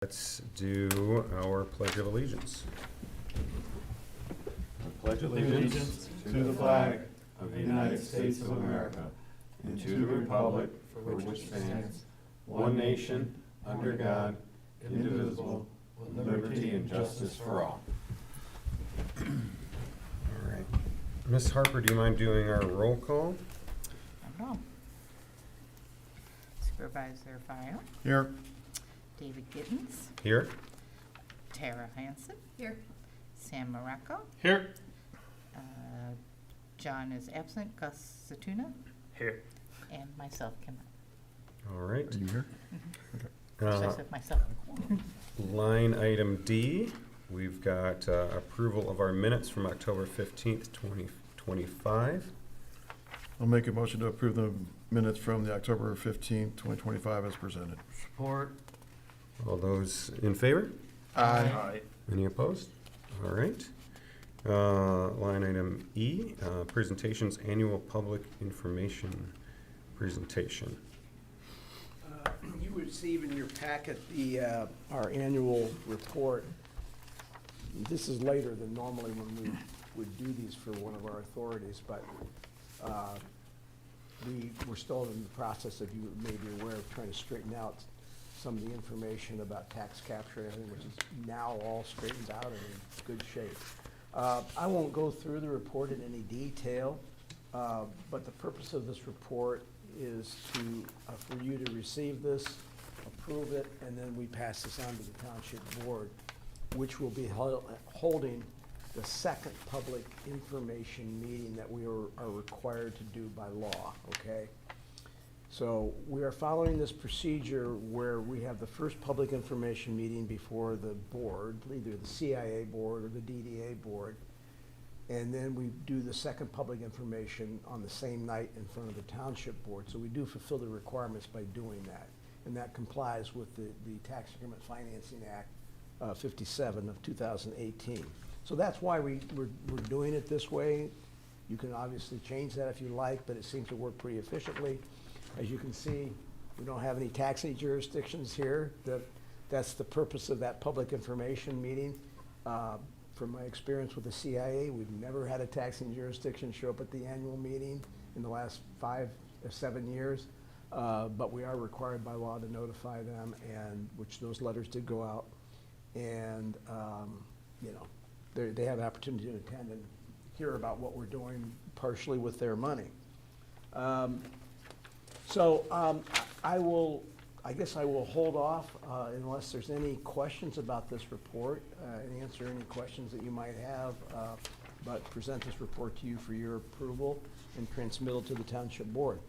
Let's do our Pledge of Allegiance. I pledge allegiance to the flag of the United States of America and to the republic for which it stands, one nation, under God, indivisible, with liberty and justice for all. All right. Ms. Harper, do you mind doing our roll call? No problem. Supervisor File, Here. David Gittens, Here. Tara Hansen, Here. Sam Morocco, Here. John is absent, Gus Zatuna, Here. and myself, Kim. All right. Are you here? So I said myself. Line item D, we've got approval of our minutes from October 15th, 2025. I'll make a motion to approve the minutes from the October 15th, 2025 as presented. Support. All those in favor? Aye. Any opposed? All right. Line item E, presentations, annual public information presentation. You receive in your packet our annual report. This is later than normally when we would do these for one of our authorities, but we're still in the process, if you may be aware, of trying to straighten out some of the information about tax capture and everything, which is now all straightened out and in good shape. I won't go through the report in any detail, but the purpose of this report is for you to receive this, approve it, and then we pass this on to the township board, which will be holding the second public information meeting that we are required to do by law, okay? So we are following this procedure where we have the first public information meeting before the board, either the CIA board or the DDA board, and then we do the second public information on the same night in front of the township board. So we do fulfill the requirements by doing that, and that complies with the Tax Increment Financing Act 57 of 2018. So that's why we're doing it this way. You can obviously change that if you like, but it seems to work pretty efficiently. As you can see, we don't have any taxing jurisdictions here. That's the purpose of that public information meeting. From my experience with the CIA, we've never had a taxing jurisdiction show up at the annual meeting in the last 5 or 7 years. But we are required by law to notify them, and which those letters did go out. And they have an opportunity to attend and hear about what we're doing partially with their money. I guess I will hold off unless there's any questions about this report and answer any questions that you might have, but present this report to you for your approval and transmittal to the township board.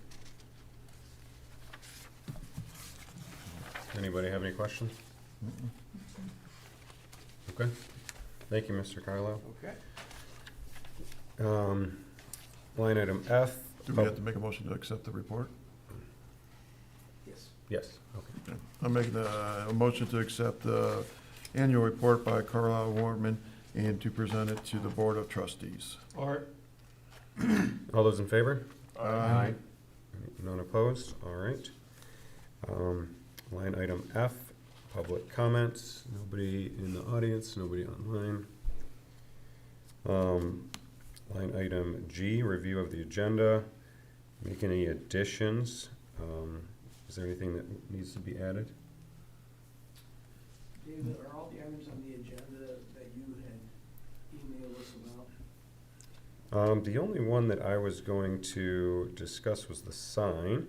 Anybody have any questions? Okay. Thank you, Mr. Carlisle. Okay. Line item F. Do we have to make a motion to accept the report? Yes. Yes, okay. I'm making a motion to accept the annual report by Carlisle Warman and to present it to the Board of Trustees. Or. All those in favor? Aye. None opposed? All right. Line item F, public comments. Nobody in the audience, nobody online. Line item G, review of the agenda. Make any additions. Is there anything that needs to be added? David, are all the items on the agenda that you had emailed us about? The only one that I was going to discuss was the sign.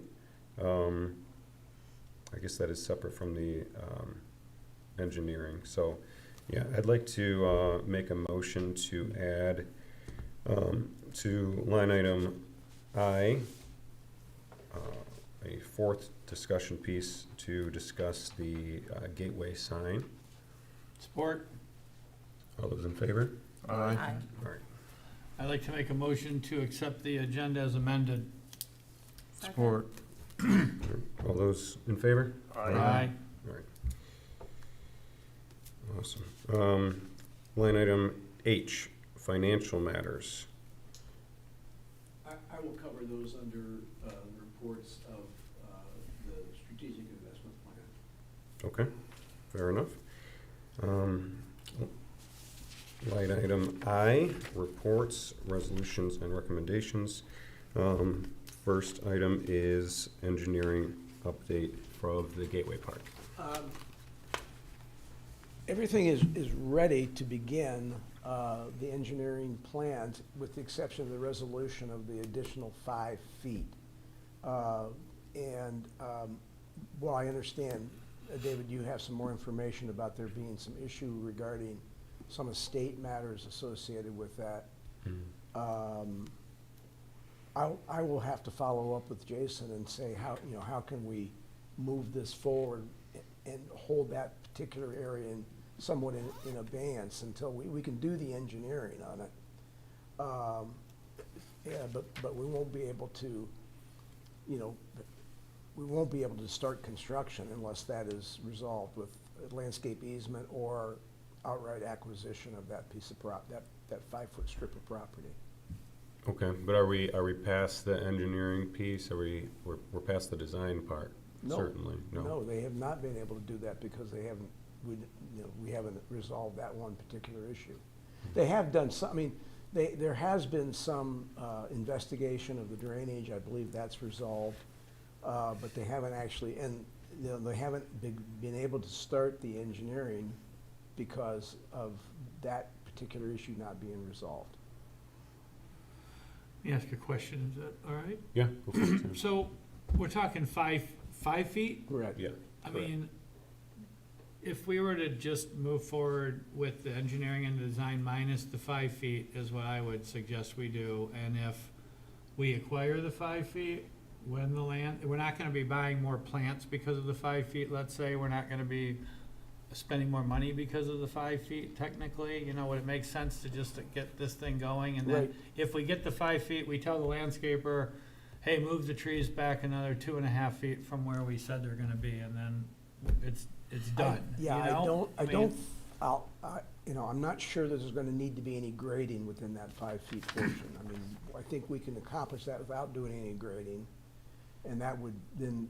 I guess that is separate from the engineering. So, yeah, I'd like to make a motion to add to line item I, a fourth discussion piece to discuss the gateway sign. Support. All those in favor? Aye. Aye. All right. I'd like to make a motion to accept the agenda as amended. Support. All those in favor? Aye. All right. Awesome. Line item H, financial matters. I will cover those under reports of the strategic investment plan. Okay. fair enough. Line item I, reports, resolutions, and recommendations. First item is engineering update for the Gateway Park. Everything is ready to begin the engineering plans, with the exception of the resolution of the additional 5 feet. Well, I understand, David, you have some more information about there being some issue regarding some estate matters associated with that. I will have to follow up with Jason and say how can we move this forward and hold that particular area somewhat in abeyance until we can do the engineering on it. But we won't be able to, we won't be able to start construction unless that is resolved with a landscape easement or outright acquisition of that piece of that 5-foot strip of property. Okay, but are we past the engineering piece? We're past the design part? No. Certainly, no. No, they have not been able to do that because we haven't resolved that one particular issue. They have done some, I mean, there has been some investigation of the drainage. I believe that's resolved, but they haven't actually, and they haven't been able to start the engineering because of that particular issue not being resolved. Let me ask a question, is that all right? Yeah, go for it, Sam. So, we're talking 5 feet? Correct. Yeah. I correct. mean, if we were to just move forward with the engineering and design minus the 5 feet is what I would suggest we do. And if we acquire the 5 feet, when the land, we're not gonna be buying more plants because of the 5 feet, let's say, we're not gonna be spending more money because of the 5 feet technically, would it make sense to just get this thing going? And then Right. if we get the 5 feet, we tell the landscaper, hey, move the trees back another 2.5 feet from where we said they're gonna be, and then it's done, I'm not sure that there's gonna need to be any grading within that 5 feet portion. I mean, I think we can accomplish that without doing any grading. And that would then,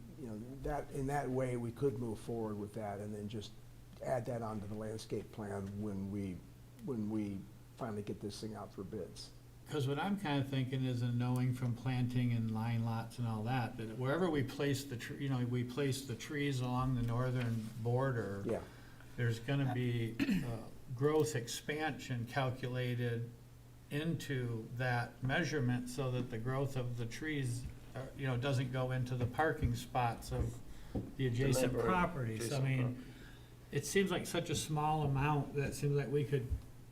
in that way, we could move forward with that and then just add that onto the landscape plan when we finally get this thing out for bids. Because what I'm kind of thinking is, knowing from planting and line lots and all that, that wherever we place we place the trees along the northern border, Yeah, there's gonna be growth expansion calculated into that measurement so that the growth of the trees, doesn't go into the parking spots of the adjacent neighborhood, properties. I adjacent mean, property. it seems like such a small amount that seems like we could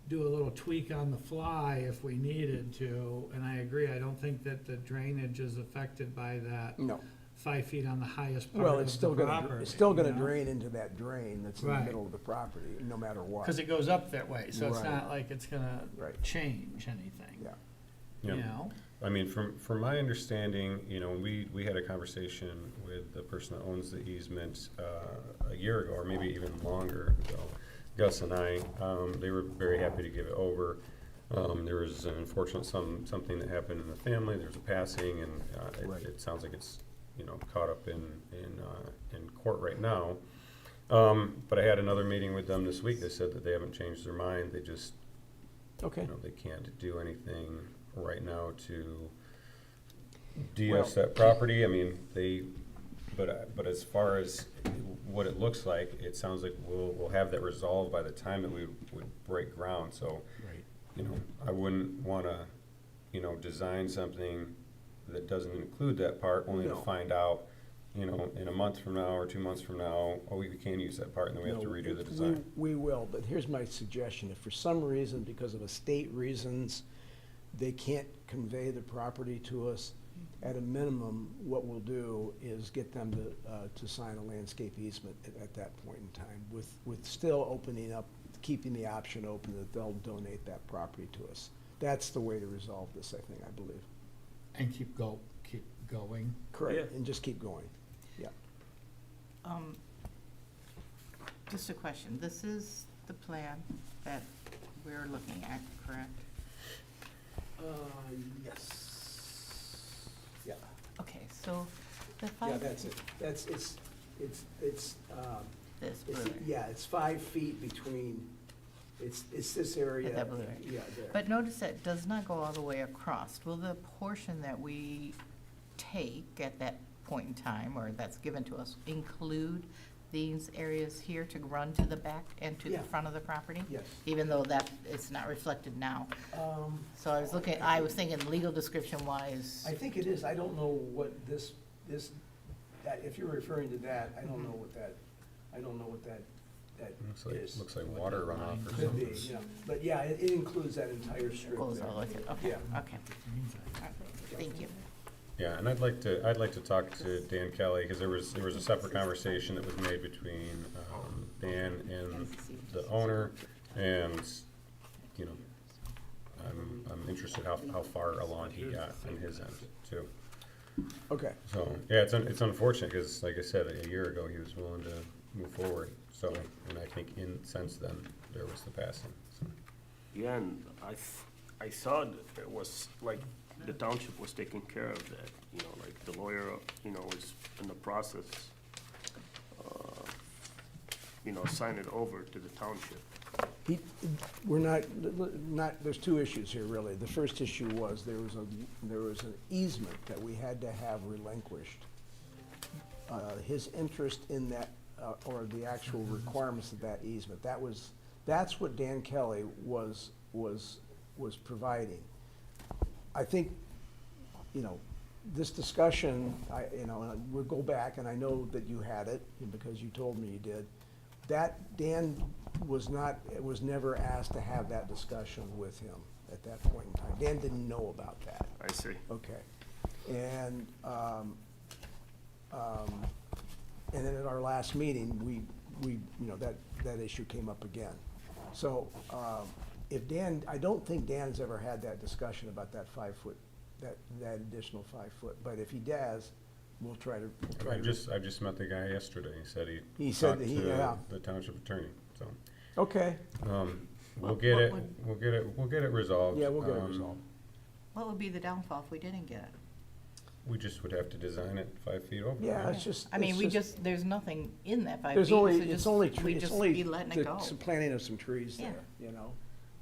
do a little tweak on the fly if we needed to. And I agree, I don't think that the drainage is affected by that no. 5 feet on the highest part Well, of it's the still property. it's still gonna drain into that drain that's in the Right. middle of the property, no matter what. Because it goes up that way, so it's Right. not like it's gonna Right. change anything. Yeah. Yeah. I mean, from my understanding, we had a conversation with the person that owns the easement a year ago, or maybe even longer ago. Gus and I, they were very happy to give it over. There was an unfortunate something that happened in the family. There was a passing, and Right. it sounds like it's caught up in court right now. But I had another meeting with them this week. They said that they haven't changed their mind. They just Okay. they can't do anything right now to de-us that property. I mean, but as far as what it looks like, it sounds like we'll have that resolved by the time that we would break ground. So, Right. I wouldn't wanna, design something that doesn't include that part, only to No. find out, in a month from now or 2 months from now, oh, we can't use that part, and then we have to No, redo the if design. We will, but here's my suggestion. If for some reason, because of estate reasons, they can't convey the property to us, at a minimum, what we'll do is get them to sign a landscape easement at that point in time, with still opening up, keeping the option open that they'll donate that property to us. That's the way to resolve this, I believe. And keep going. Correct, and just keep going. Just a question, this is the plan that we're looking at, correct? Yes. Yeah. Okay, so the 5 Yeah, that's it. It's this blue area. Yeah, it's 5 feet between, it's this area. That blue area. Yeah, there. But notice that it does not go all the way across. Will the portion that we take at that point in time, or that's given to us, include these areas here to run to the back and to the Yeah. front of the property? Yes. Even though that, it's not reflected now. So I was thinking legal description wise, I think it is, I don't know what this, that, if you're referring to that, I don't know what that is. Looks like water runoff or Could something. be, yeah, but yeah, it includes that entire strip goes there. all the way through. Okay, Yeah. okay. All right, thank you. Yeah, and I'd like to talk to Dan Kelly, because there was a separate conversation that was made between, Dan and the owner, and, you know, I'm interested how far along he got on his end, too. Okay, So, yeah, it's unfortunate, because like I said, a year ago, he was willing to move forward, so, and I think since then, there was the passing, so. Yeah, and I thought it was like the township was taking care of that, you know, like the lawyer, you know, was in the process, you know, sign it over to the township. we're not, there's two issues here, really. The first issue was there was an easement that we had to have relinquished. His interest in that, or the actual requirements of that easement, that's what Dan Kelly was providing. I think, you know, this discussion, and we'll go back, and I know that you had it, because you told me you did. That, Dan was never asked to have that discussion with him at that point in time. Dan didn't know about that. I see. Okay. And then at our last meeting, we, that issue came up again. So, if Dan, I don't think Dan's ever had that discussion about that 5 foot, that additional 5 foot, but if he does, we'll try to. I just met the guy yesterday, he He said said talked that to the township attorney, so. Okay, We'll get it resolved. yeah, we'll get it resolved. What would be the downfall if we didn't get it? We just would have to design it 5 feet over. Yeah, right? it's just. I mean, it's there's nothing in that 5 feet. There's so only, just- it's only we trees, it's just only be letting it go. some planting of some trees Yeah. there,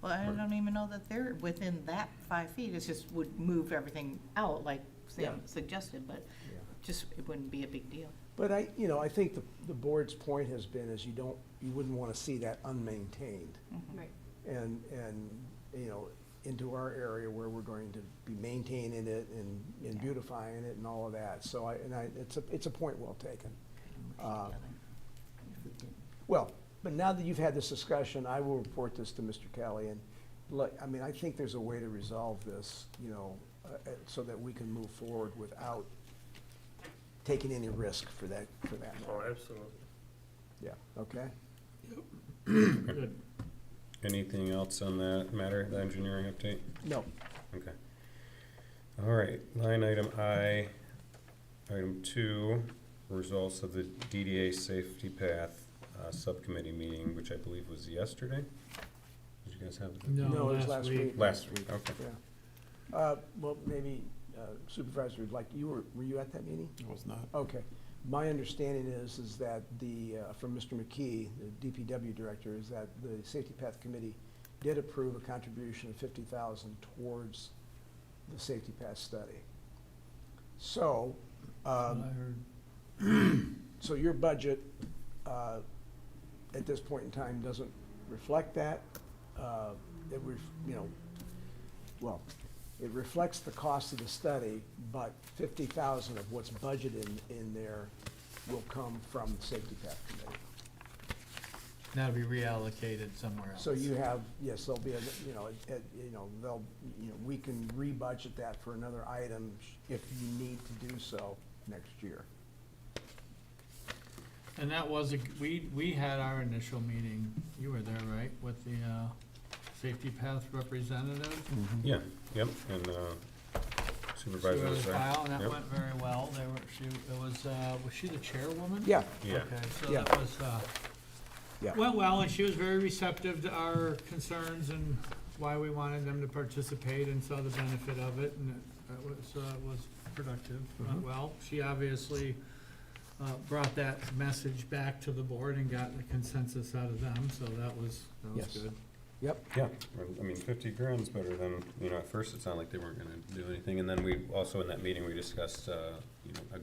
Well, I don't even know that they're within that 5 feet, it's just would move everything out like Yeah. Sam suggested, but Yeah. just, it wouldn't be a big deal. But I think the board's point has been is you wouldn't want to see that unmaintained. Right. And, into our area where we're going to be maintaining it and beautifying it and all of that. So it's a point well taken. Well, but now that you've had this discussion, I will report this to Mr. Kelly, and look, I mean, I think there's a way to resolve this, so that we can move forward without taking any risk for that matter. Oh, absolutely. Yeah, okay? Good. Anything else on that matter, the engineering update? No, Okay. All right, line item I, item 2, results of the DDA Safety Path Subcommittee meeting, which I believe was yesterday. Did you guys have it? No, it was last week. Last week, okay. yeah. Well, maybe Supervisor, were you at that meeting? I was not. Okay. My understanding is that from Mr. McKee, the DPW director, is that the Safety Path Committee did approve a contribution of $50,000 towards the Safety Path study. So, I heard. so your budget, at this point in time, doesn't reflect that. It reflects the cost of the study, but $50,000 of what's budgeted in there will come from the Safety Path Committee. That'll be reallocated somewhere else. So you have, yes, there'll be we can rebudget that for another item if you need to do so next year. And that was, we had our initial meeting, you were there, right, with the Safety Path representative? Yeah, yep, and Supervisor She was was there. file, and that Yep. went very well. Was she the chairwoman? Yeah, Yeah, Okay, so Yeah. that was, yeah. went well, and she was very receptive to our concerns and why we wanted them to participate and saw the benefit of it, and it was productive, went well. She obviously brought that message back to the board and got the consensus out of them, so that was Yes. good. Yep, Yeah, I mean, 50 grand's better than, at first it sounded like they weren't gonna do anything, and then we, also in that meeting, we discussed, a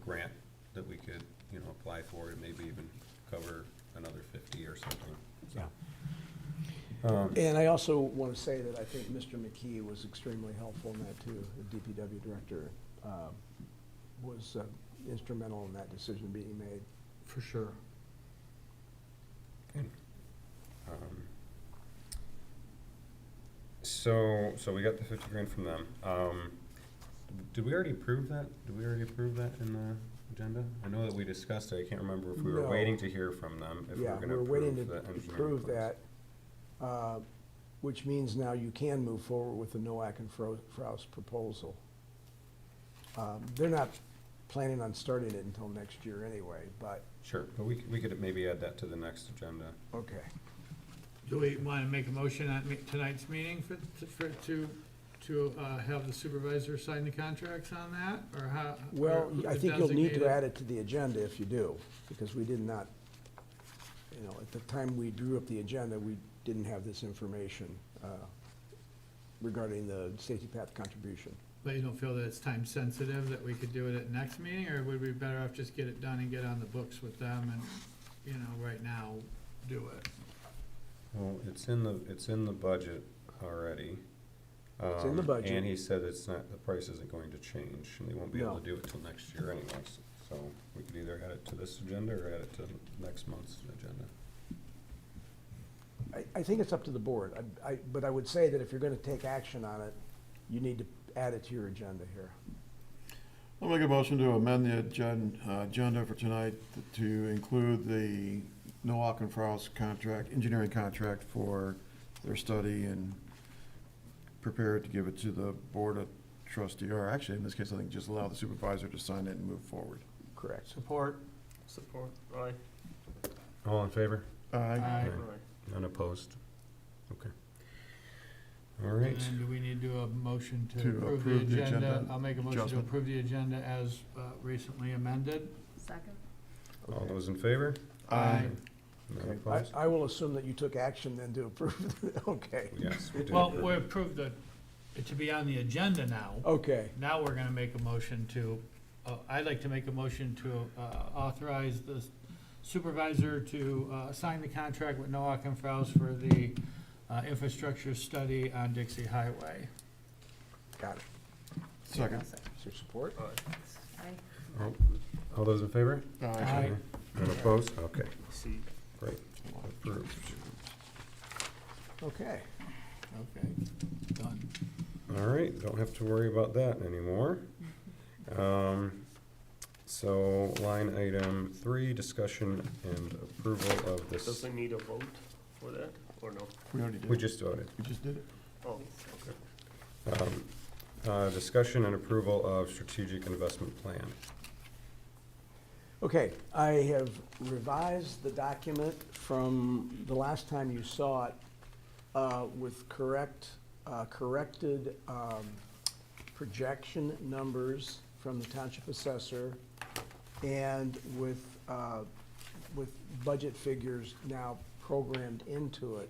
grant that we could, apply for, and maybe even cover another 50 or something, so. and I also want to say that I think Mr. McKee was extremely helpful in that too. The DPW director was instrumental in that decision being made. For sure. Um, So we got the 50 grand from them. Did we already approve that? Did we already approve that in the agenda? I know that we discussed it, I can't remember if we were No. waiting to hear from them, if we Yeah, were gonna we're waiting approve to the engineering. approve plans. that, which means now you can move forward with the Noack and Frous proposal. They're not planning on starting it until next year anyway, but, Sure, but we could maybe add that to the next agenda. okay. Do we want to make a motion at tonight's meeting to have the supervisor sign the contracts on that, or how? Well, or I think you'll need designate to it? add it to the agenda if you do, because we did not, at the time we drew up the agenda, we didn't have this information regarding the safety path contribution. But you don't feel that it's time sensitive, that we could do it at next meeting, or would we be better off just get it done and get on the books with them and, right now, do it? Well, it's in the budget already. It's in the budget. And he said it's not, the price isn't going to change, and they won't be able No. to do it till next year anyways. So we could either add it to this agenda or add it to next month's agenda. I think it's up to the board, but I would say that if you're gonna take action on it, you need to add it to your agenda here. I'll make a motion to amend the agenda for tonight to include the Noack and Frous contract, engineering contract for their study, and prepare it to give it to the Board of Trustee, or actually, in this case, I think just allow the supervisor to sign it and move forward. Correct. Support? Support, aye. All in favor? Aye. Aye. None opposed? Okay. All And right. then do we need to do a motion to To approve approve the the agenda? agenda I'll make a motion to adjustment. approve the agenda as recently amended. Second? All those in favor? Aye. None Okay, opposed? I will assume that you took action then to approve, okay, Yes, we did. Well, we approved it to be on the agenda now. okay. Now we're gonna make a motion to, I'd like to make a motion to authorize the supervisor to sign the contract with Noack and Frous for the infrastructure study on Dixie Highway. Got it. Second. Is there support? Aye. All those in favor? Aye. None opposed? Okay, See, great. Approved. Okay. Okay, done. All right, don't have to worry about that anymore. So line item 3, discussion and approval of this. doesn't need a vote for that, or no? We already did. We just voted. We just did it. Oh, okay. Discussion and approval of strategic investment plan. Okay, I have revised the document from the last time you saw it with corrected projection numbers from the township assessor and with budget figures now programmed into it.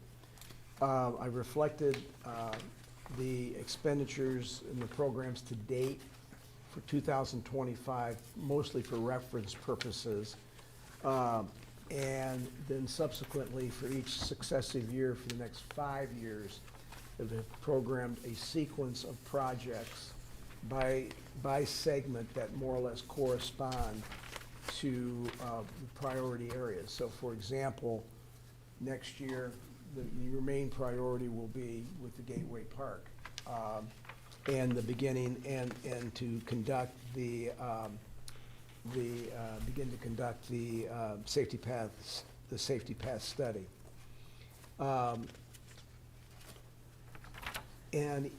I reflected the expenditures and the programs to date for 2025, mostly for reference purposes. And then subsequently, for each successive year for the next 5 years, have programmed a sequence of projects by segment that more or less correspond to the priority areas. So for example, next year, your main priority will be with the Gateway Park. And the beginning, and to conduct begin to conduct the safety paths, the safety path study. And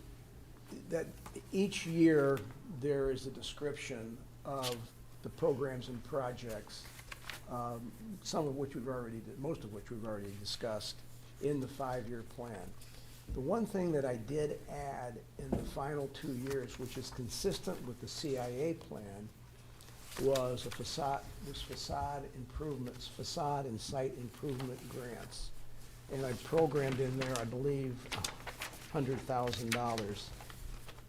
that each year, there is a description of the programs and projects, some of which most of which we've already discussed in the 5-year plan. The one thing that I did add in the final 2 years, which is consistent with the CIA plan, was facade improvements, facade and site improvement grants. And I programmed in there, I believe, $100,000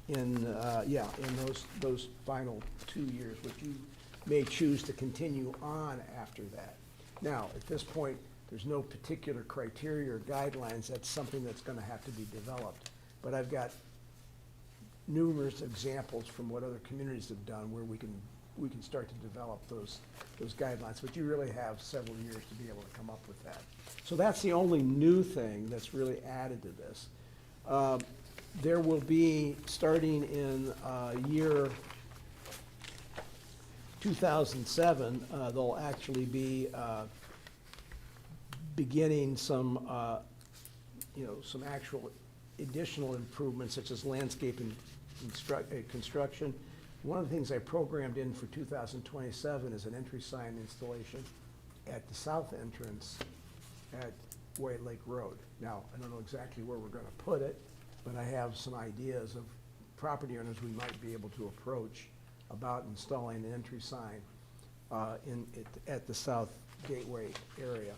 in those final 2 years, which you may choose to continue on after that. Now, at this point, there's no particular criteria or guidelines. That's something that's gonna have to be developed. But I've got numerous examples from what other communities have done where we can start to develop those guidelines. But you really have several years to be able to come up with that. So that's the only new thing that's really added to this. There will be, starting in year 2007, there'll actually be beginning some, some actual additional improvements such as landscape and construction. One of the things I programmed in for 2027 is an entry sign installation at the south entrance at White Lake Road. Now, I don't know exactly where we're gonna put it, but I have some ideas of property owners we might be able to approach about installing an entry sign at the south gateway area.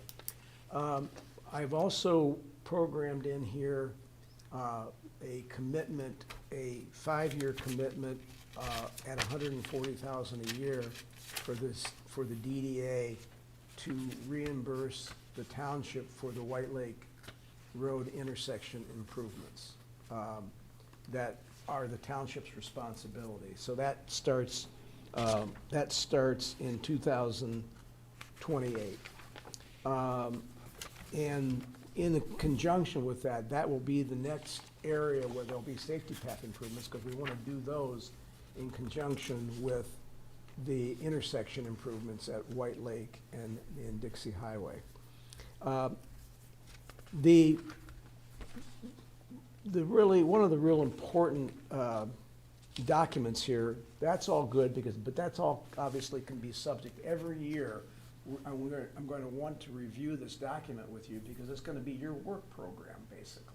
I've also programmed in here a commitment, a 5-year commitment at $140,000 a year for the DDA to reimburse the township for the White Lake Road intersection improvements that are the township's responsibility. So that starts in 2028. And in conjunction with that, that will be the next area where there'll be safety path improvements, because we want to do those in conjunction with the intersection improvements at White Lake and Dixie Highway. One of the real important documents here, that's all good, but that's all obviously can be subject every year. I'm going to want to review this document with you because it's going to be your work program, basically.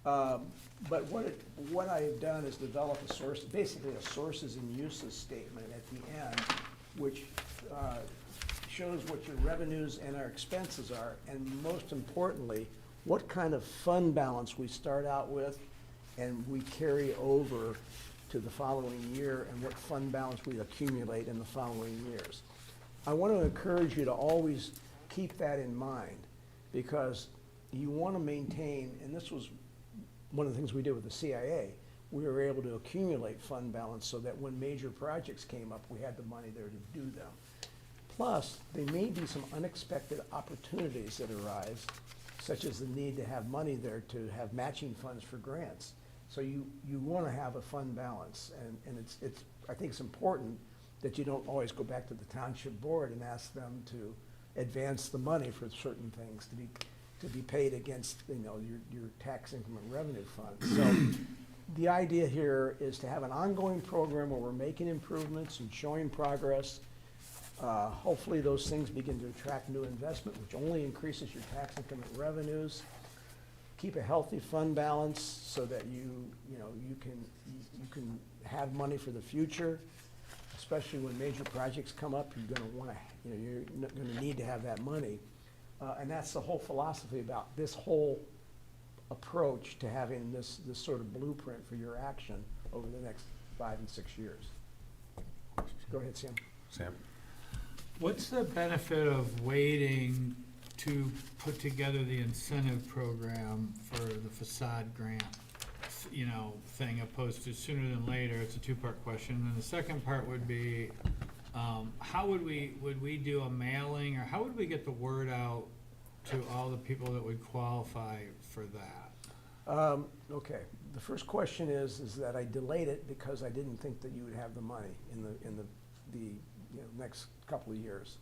But what I've done is develop basically a sources and uses statement at the end, which shows what your revenues and our expenses are, and most importantly, what kind of fund balance we start out with and we carry over to the following year, and what fund balance we accumulate in the following years. I want to encourage you to always keep that in mind, because you want to maintain, and this was one of the things we did with the CIA, we were able to accumulate fund balance so that when major projects came up, we had the money there to do them. Plus, there may be some unexpected opportunities that arise, such as the need to have money there to have matching funds for grants. So you want to have a fund balance, and I think it's important that you don't always go back to the township board and ask them to advance the money for certain things to be paid against, your tax increment revenue fund. So the idea here is to have an ongoing program where we're making improvements and showing progress. Hopefully those things begin to attract new investment, which only increases your tax increment revenues. Keep a healthy fund balance so that you can have money for the future, especially when major projects come up. You're going to want to, you're going to need to have that money, and that's the whole philosophy about this whole approach to having this sort of blueprint for your action over the next 5 and 6 years. Go ahead, Sam. Sam? What's the benefit of waiting to put together the incentive program for the facade grant, thing, opposed to sooner than later? It's a two-part question. And the second part would be, how would we do a mailing, or how would we get the word out to all the people that would qualify for that? Okay. The first question is that I delayed it because I didn't think that you would have the money in the next couple of years.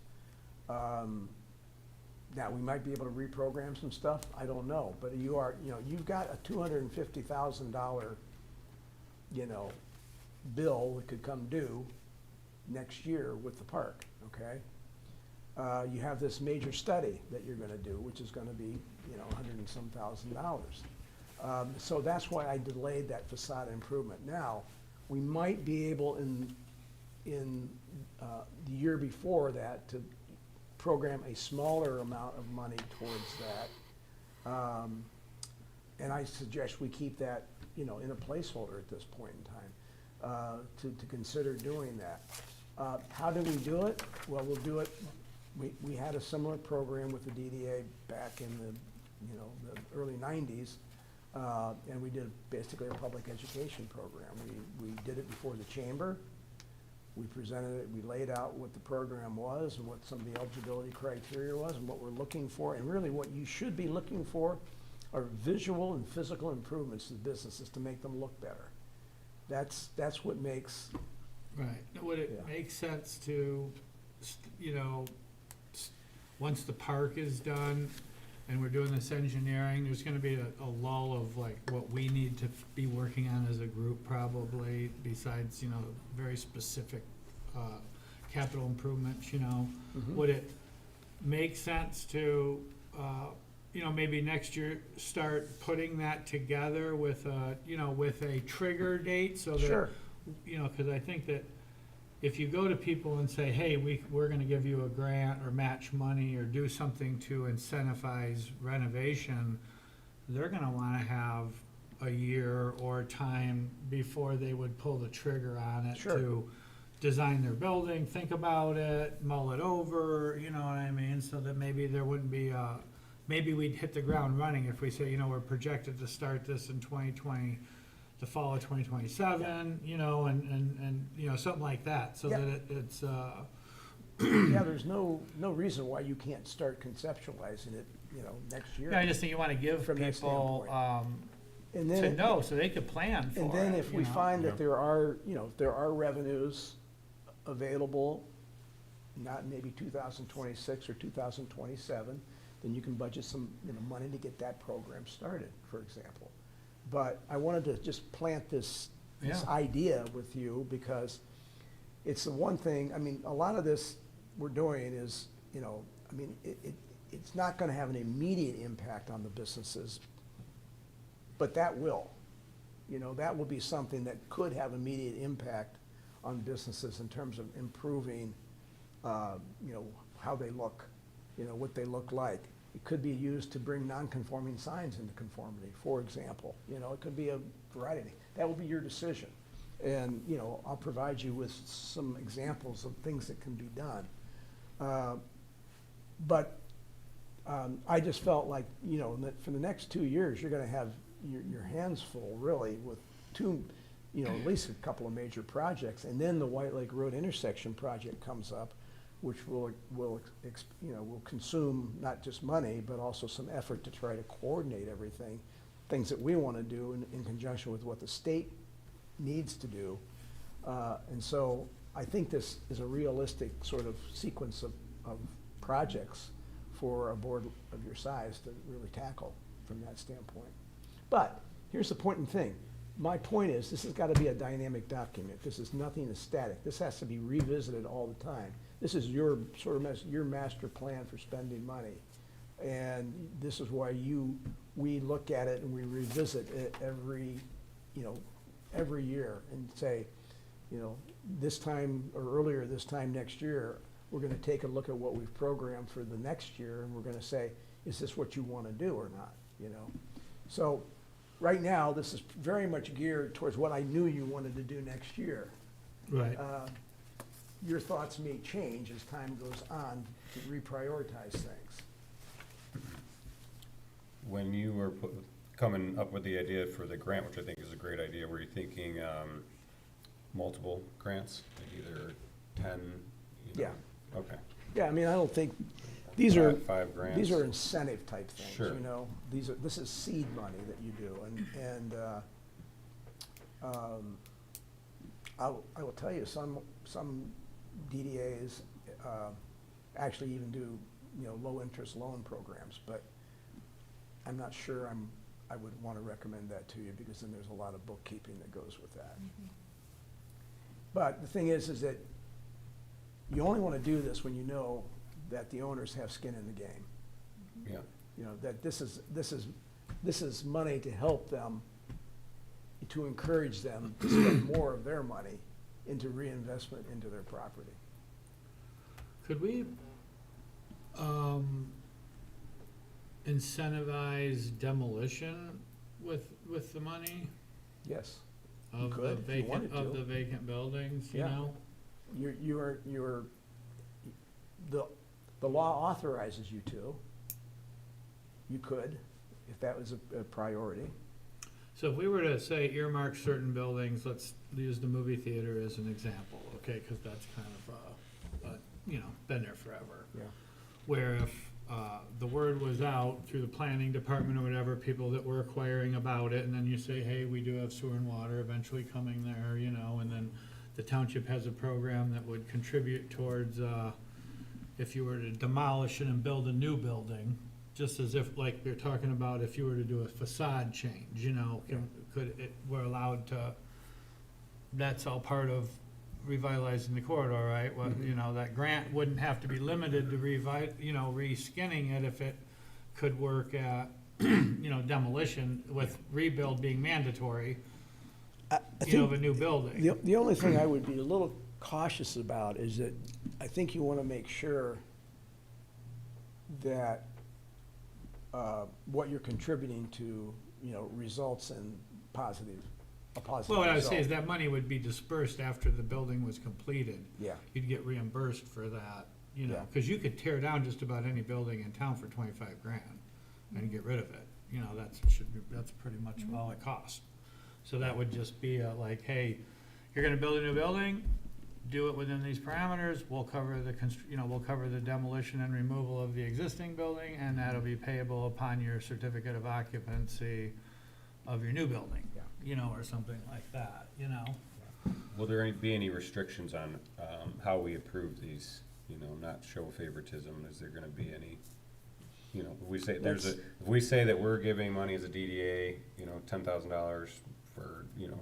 Now, we might be able to reprogram some stuff, I don't know, but you've got a $250,000, bill that could come due next year with the park, okay? You have this major study that you're gonna do, which is gonna be, $100 and some thousand. So that's why I delayed that facade improvement. Now, we might be able in the year before that to program a smaller amount of money towards that. And I suggest we keep that, in a placeholder at this point in time, to consider doing that. How do we do it? Well, we'll do it, we had a similar program with the DDA back in the early 90s, and we did basically a public education program. We did it before the chamber. We presented it, we laid out what the program was and what some of the eligibility criteria was and what we're looking for. And really what you should be looking for are visual and physical improvements to businesses to make them look better. That's what makes, Right. Would it Yeah. make sense to, once the park is done and we're doing this engineering, there's gonna be a lull of like what we need to be working on as a group probably, besides, very specific, capital improvements, Would it make sense to, maybe next year, start putting that together with a trigger date so that, Sure. Cause I think that if you go to people and say, hey, we're gonna give you a grant or match money or do something to incentivize renovation, they're gonna wanna have a year or time before they would pull the trigger on it Sure. to design their building, think about it, mull it over, you know what I mean? So that maybe there wouldn't be maybe we'd hit the ground running if we say, we're projected to start this in 2020, the fall of 2027, and something like that, so Yeah. that it's, yeah, there's no reason why you can't start conceptualizing it, next year. yeah, I just think you wanna give From that people, And to then, know, so they could plan for it. and then if we you know? find Yeah. that there are, if there are revenues available, not maybe 2026 or 2027, then you can budget some, money to get that program started, for example. But I wanted to just plant this Yeah. idea with you because it's the one thing, a lot of this we're doing is, it's not gonna have an immediate impact on the businesses, but that will. That will be something that could have immediate impact on businesses in terms of improving, how they look, what they look like. It could be used to bring non-conforming signs into conformity, for example. It could be a variety of things. That will be your decision. And, I'll provide you with some examples of things that can be done. But I just felt like, that for the next 2 years, you're gonna have your hands full, really, with two, at least a couple of major projects. And then the White Lake Road intersection project comes up, which will consume not just money, but also some effort to try to coordinate everything, things that we want to do in conjunction with what the state needs to do. And so I think this is a realistic sort of sequence of projects for a board of your size to really tackle from that standpoint. But here's the important thing. My point is, this has got to be a dynamic document. This is nothing is static. This has to be revisited all the time. This is your your master plan for spending money. And this is why we look at it and we revisit it every year and say, this time or earlier this time next year, we're gonna take a look at what we've programmed for the next year and we're gonna say, is this what you wanna do or not, So right now, this is very much geared towards what I knew you wanted to do next year. Right. Your thoughts may change as time goes on to reprioritize things. When you were coming up with the idea for the grant, which I think is a great idea, were you thinking multiple grants, like either 10? Yeah. Okay. Yeah, I don't think, these are, Five grants? these are incentive type things, Sure. This is seed money that you do, and I will tell you, some DDAs actually even do, low-interest loan programs, but I'm not sure I would want to recommend that to you, because then there's a lot of bookkeeping that goes with that. But the thing is that you only want to do this when you know that the owners have skin in the game. Yeah. That this is money to help them, to encourage them to spend more of their money into reinvestment into their property. Could we, incentivize demolition with the money Yes, of the could, if you vacant, wanted of to. the vacant buildings, you Yeah. know? The law authorizes you to. You could, if that was a priority. So if we were to say earmark certain buildings, let's use the movie theater as an example, okay, cause that's kind of, you know, been there forever. Yeah. Where if, the word was out through the planning department or whatever, people that were acquiring about it, and then you say, hey, we do have sewer and water eventually coming there, you know, and then the township has a program that would contribute towards, if you were to demolish it and build a new building, just as if, like we're talking about, if you were to do a facade change, you know, we're allowed to, that's all part of revitalizing the corridor, right? Well, you know, that grant wouldn't have to be limited to re-skinning it if it could work at, you know, demolition with rebuild being mandatory, you know, of a new building. The only thing I would be a little cautious about is that I think you want to make sure that what you're contributing to, you know, results in a positive result. Well, what I would say is that money would be dispersed after the building was completed. Yeah, You'd get reimbursed for that, you know, Yeah. because you could tear down just about any building in town for 25 grand and get rid of it. You know, that's pretty much all it costs. So that would just be like, hey, you're gonna build a new building, do it within these parameters, we'll cover we'll cover the demolition and removal of the existing building, and that'll be payable upon your certificate of occupancy of your new building. Yeah. You know, or something like that, you know? Will there be any restrictions on how we approve these, you know, not show favoritism? Is there gonna be any, you know, if we say, if we say that we're giving money as a DDA, you know, $10,000 for, you know,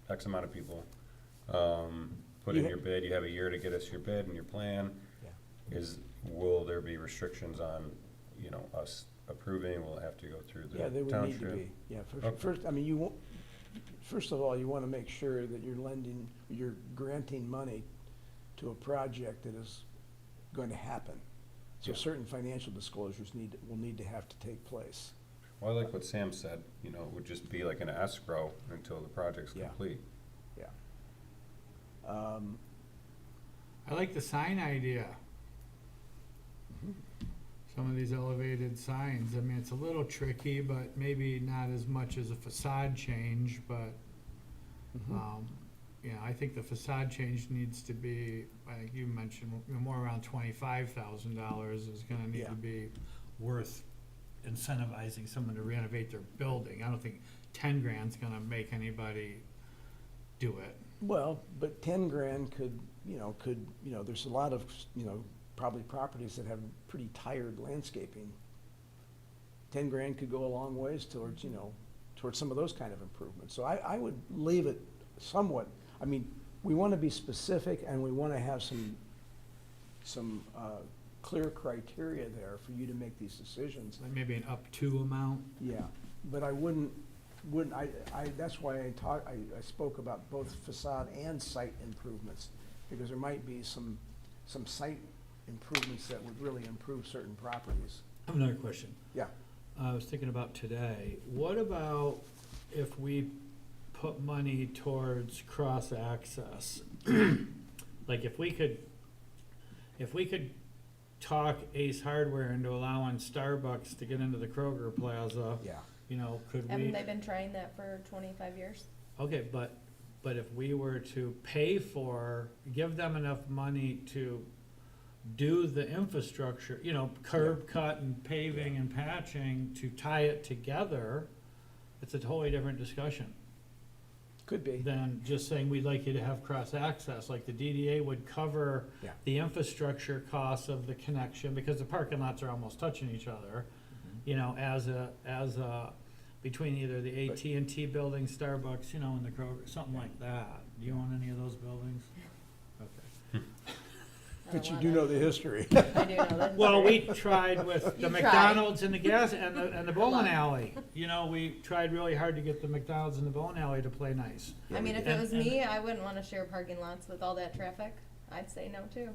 X amount of people, put in your bid, you have a year to get us your bid and your plan. Yeah. Will there be restrictions on, you know, us approving? Will it have to go through the yeah, township? they would need to be, yeah. Okay. First, I mean, you won't, first of all, you want to make sure that you're granting money to a project that is going to happen. So Yeah. certain financial disclosures will need to have to take place. Well, I like what Sam said, you know, it would just be like an escrow until the project's Yeah. complete. Yeah. I like the sign idea. Mhm. Some of these elevated signs, I mean, it's a little tricky, but maybe not as much as a facade change, but, yeah, I think the facade change needs to be, I think you mentioned, more around $25,000 is gonna need Yeah. to be worth incentivizing someone to renovate their building. I don't think 10 grand's gonna make anybody do it. Well, but 10 grand could, there's a lot of, probably properties that have pretty tired landscaping. 10 grand could go a long ways towards, towards some of those kind of improvements. So I would leave it somewhat, I mean, we want to be specific and we want to have some clear criteria there for you to make these decisions. Like maybe an up to amount. Yeah, but I that's why I spoke about both facade and site improvements, because there might be some site improvements that would really improve certain properties. I have another question. Yeah. I was thinking about today, what about if we put money towards cross-access? Like if we could talk Ace Hardware into allowing Starbucks to get into the Kroger Plaza, Yeah. Could we? Haven't they been trying that for 25 years? Okay, but if we were to give them enough money to do the infrastructure, curb cut and paving and patching to tie it together, it's a totally different discussion Could be. than just saying, we'd like you to have cross-access. Like the DDA would cover Yeah. the infrastructure costs of the connection, because the parking lots are almost touching each other, between either the AT&T building, Starbucks, and the Kroger, something like that. Do you own any of those buildings? Okay. But you marijuana. do know the history. I do know that. Well, we tried with the You tried. McDonald's and the gas, and the bowling alley. You know, we tried really hard to get the McDonald's and the bowling alley to play nice. I mean, if And- it was and- me, I wouldn't wanna share parking lots with all that traffic. I'd say no too.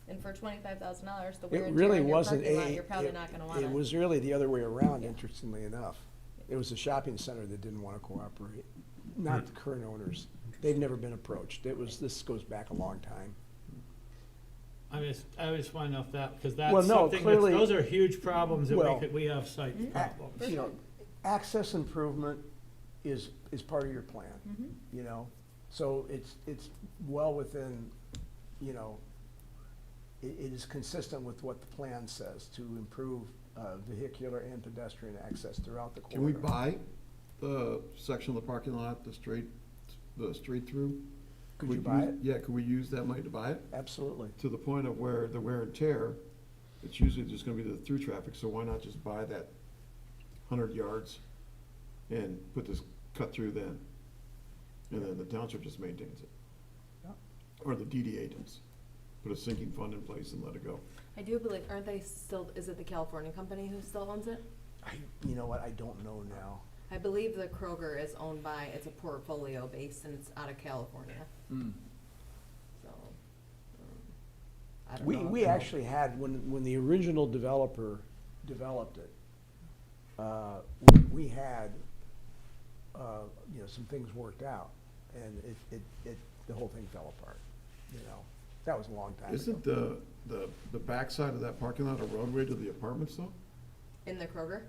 And for $25,000, the wear It and tear really on your wasn't parking lot, a, you're probably not gonna wanna. it was really the other way around, Yeah. interestingly enough. It was the shopping center that didn't wanna cooperate, not the current owners. They've never been approached. This goes back a long time. I just wanna know if that, because that's Well, no, something, clearly- those are huge problems that Well- we have site Mhm. problems. You know, access improvement is part of your plan, Mhm. you know? So it's well within, you know, it is consistent with what the plan says to improve vehicular and pedestrian access throughout the corridor. Can we buy the section of the parking lot, the straight through? Could we you buy use- it? Yeah, could we use that money to buy it? Absolutely. To the point of where the wear and tear, it's usually just gonna be the through traffic, so why not just buy that 100 yards and put this cut through then? And then the township just maintains it. Yeah. Or the DDA does. Put a sinking fund in place and let it go. I do believe, aren't they still, is it the California company who still owns it? You know what, I don't know now. I believe the Kroger is owned by, it's a portfolio based and it's out of California, so, I don't know. We actually had, when the original developer developed it, we had, you know, some things worked out, and the whole thing fell apart, you know? That was a long time ago. Isn't the backside of that parking lot a roadway to the apartments though? In the Kroger?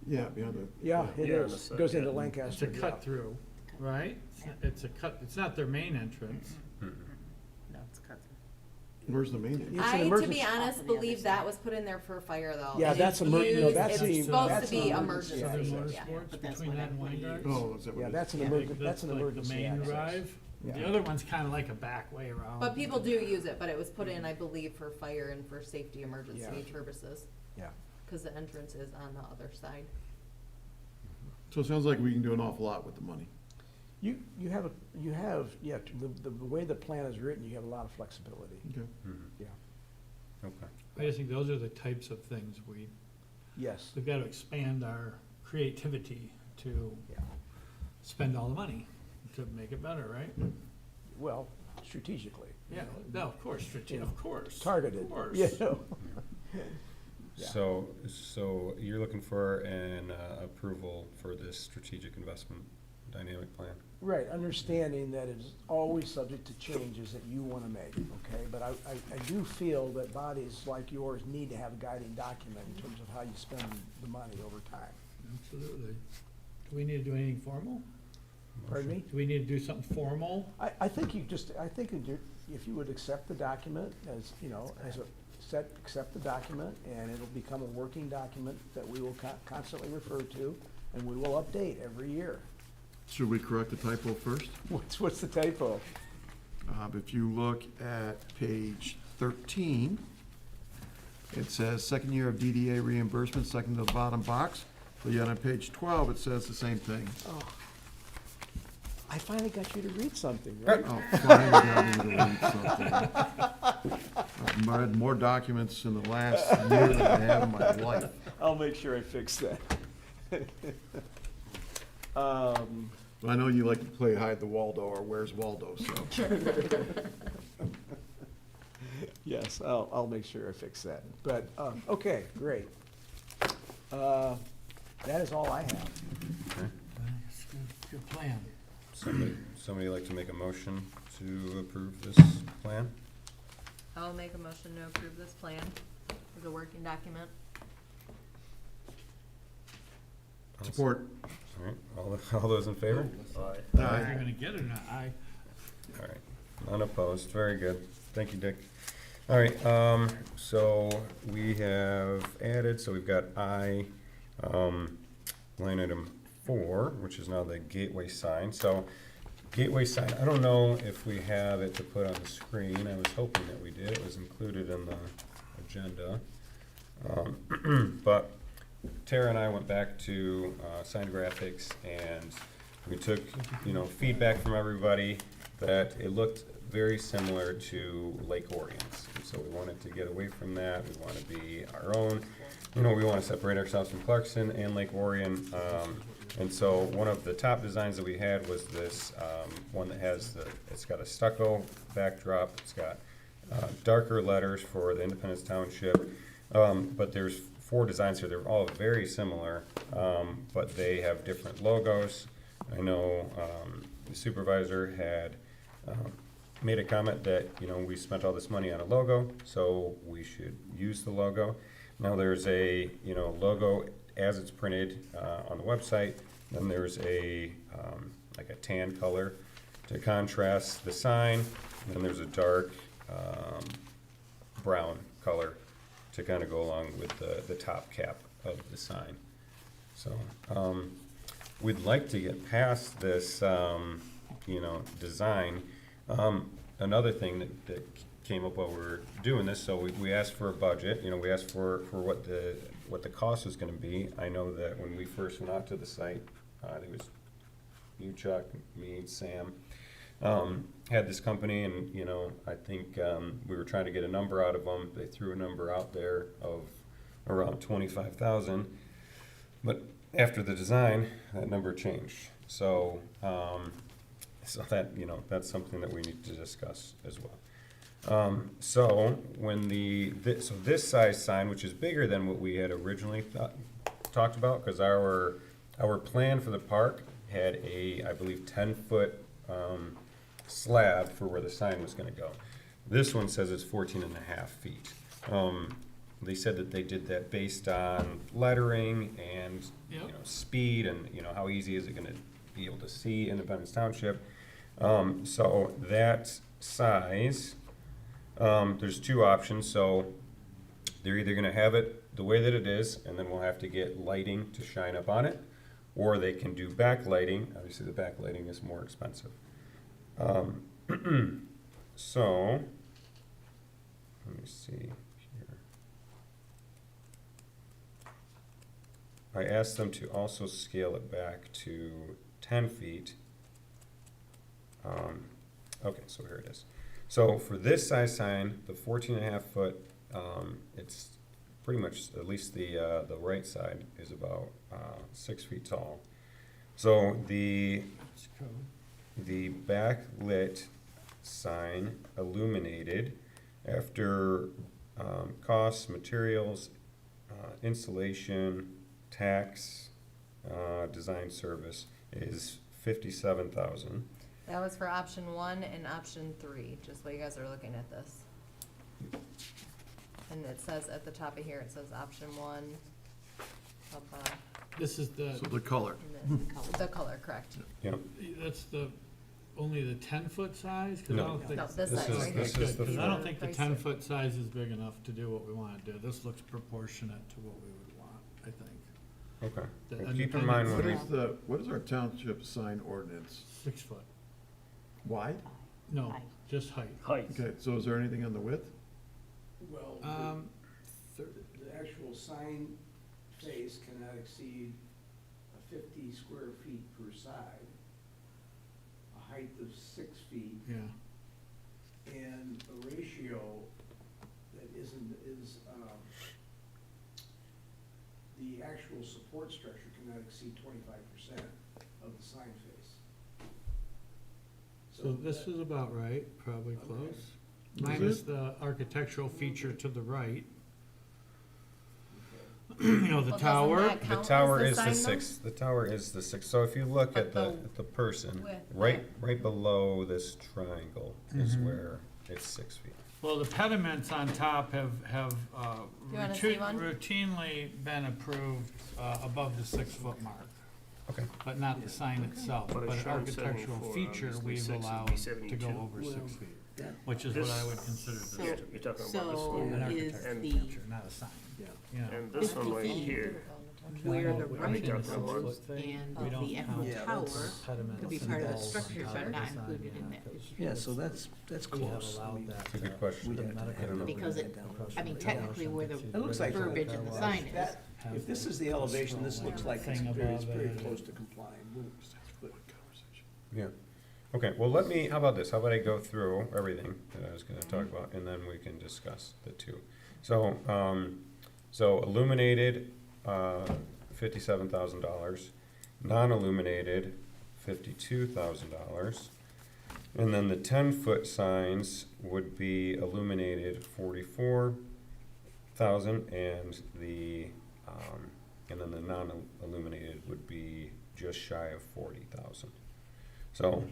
Yeah, behind the. Yeah, it Yeah, on the is. side, Goes yeah. into It's Lancaster. a cut through, right? It's a cut, it's not their main entrance. No, it's cut Where's the main entrance? It's an I, to emergency- be honest, believe that was put in there for fire though. Yeah, and that's it's no, used- that's the. It's supposed that's to an be emergency Southern access. Yeah. Motorsports, But that's between what that and I Wine believe. Guards. Oh, is that what Yeah, it is? that's an Yeah. emergency, that's an like emergency the main access. drive. Yeah. The other one's kinda like a back way around. But people do use it, but it was put in, I believe, for fire and for safety emergency Yeah. purposes, Yeah. cause the entrance is on the other side. So it sounds like we can do an awful lot with the money. You have, yeah, the way the plan is written, you have a lot of flexibility, Okay. yeah. Okay. I just think those are the types of things Yes, we've gotta expand our creativity to yeah. spend all the money to make it better, right? Well, strategically. Yeah, no, of course, of course. Targeted, Of course. you know. Yeah. So you're looking for an approval for this strategic investment dynamic plan? Right, understanding that it's always subject to changes that you want to make, okay? But I do feel that bodies like yours need to have a guiding document in terms of how you spend the money over time. Absolutely. Do we need to do anything formal? Pardon me? Do we need to do something formal? I think if you would accept the document as, you know, accept the document, and it'll become a working document that we will constantly refer to, and we will update every year. Should we correct the typo first? What's the typo? If you look at page 13, it says second year of DDA reimbursement, second to the bottom box. But yet on page 12, it says the same thing. Oh. I finally got you to read something, right? Oh, finally got me to read something. I've read more documents in the last year than I have in my life. I'll make sure I fix that. But I know you like to play hide the Waldo or where's Waldo, so. Yes, I'll make sure I fix that. But, okay, great. That is all I have. Okay. Good plan. Somebody like to make a motion to approve this plan? I'll make a motion to approve this plan as a working document. Support. All right, all those in favor? Aye. If you're gonna get it or not, All right, unopposed, very good. Thank you, Dick. All right, so we have added, so we've got line item 4, which is now the gateway sign. So gateway sign, I don't know if we have it to put on the screen. I was hoping that we did. It was included in the agenda. But Tara and I went back to Sign Graphics, and we took, feedback from everybody, that it looked very similar to Lake Orion's. And so we wanted to get away from that. We want to be our own. We want to separate ourselves from Clarkson and Lake Orion. And so one of the top designs that we had was this one that has it's got a stucco backdrop. It's got darker letters for the Independence Township. But there's 4 designs here. They're all very similar, but they have different logos. I know the supervisor had made a comment that, we spent all this money on a logo, so we should use the logo. Now there's a, logo as it's printed on the website. Then there's a, like a tan color to contrast the sign. And then there's a dark brown color to kind of go along with the top cap of the sign. So, we'd like to get past this, design. Another thing that came up while we were doing this, so we asked for a budget, we asked for what the cost was gonna be. I know that when we first went out to the site, I think it was you, Chuck, me, Sam, had this company, and, I think, we were trying to get a number out of them. They threw a number out there of around 25,000, but after the design, that number changed. So, so that, that's something that we need to discuss as well. So when so this size sign, which is bigger than what we had originally talked about, because our plan for the park had a, I believe, 10-foot slab for where the sign was gonna go. This one says it's 14.5 feet. They said that they did that based on lettering and, Yep. speed and, how easy is it gonna be able to see Independence Township. So that size, there's 2 options. So they're either gonna have it the way that it is, and then we'll have to get lighting to shine up on it, or they can do backlighting. Obviously, the backlighting is more expensive. So, let me see here. I asked them to also scale it back to 10 feet. Okay, so here it is. So for this size sign, the 14.5 foot, it's pretty much, at least the right side is about 6 feet tall. So the backlit sign illuminated after costs, materials, installation, tax, design service is 57,000. That was for option 1 and option 3, just while you guys are looking at this. And it says at the top of here, it says option 1, up, This is So the color. and then the color, correct. Yep. that's only the 10-foot size? 'Cause I No. don't think. No, this This size is- right here. this is the Because I front. don't think the Pricey. 10-foot size is big enough to do what we want to do. This looks proportionate to what we would want, I think. Okay. The Well, keep in mind Independence- when What is our township sign ordinance? 6 foot. Wide? No, Height. just height. Height. Okay, so is there anything on the width? Well, the actual sign face cannot exceed 50 square feet per side, a height of 6 feet, Yeah. and a ratio that is, the actual support structure cannot exceed 25% of the sign face. So this is about right, probably close. Is Minus it? the architectural feature to the right. Okay. You know, the Well, doesn't tower. that the count as tower the is the sign, though? 6. The tower is the 6. So if you look But at the the person, width, right below this triangle is Mhm. where it's 6 feet. Well, the pediments on top have You wanna see one? routinely been approved above the 6-foot mark, Okay. but not the sign itself. But it's But showing architectural 74, feature, obviously we've 6 would be allowed to go 72. over 6 feet, That- which is what I This- would consider So- the You're talking about this So one. an is architectural the, feature, not a sign. Yeah. You know. And this one 50 right feet. here, where the Are we right talking goes about- and We don't the count actual Yeah, tower that's- could be part of the structure, but not included in that. Yeah, so that's We have close. I allowed mean, that. It's a good question. we'd have to I don't know. Because it, I mean, technically where the It looks like verbiage in the sign is, that- If this is the elevation, this looks like it's Thing very, above very it. close to complying. But Yeah. Okay, well, how about this? How about I go through everything that I was gonna talk about, and then we can discuss the two. So, so illuminated, $57,000, non-illuminated, $52,000. And then the 10-foot signs would be illuminated 44,000, and then the non-illuminated would be just shy of 40,000. So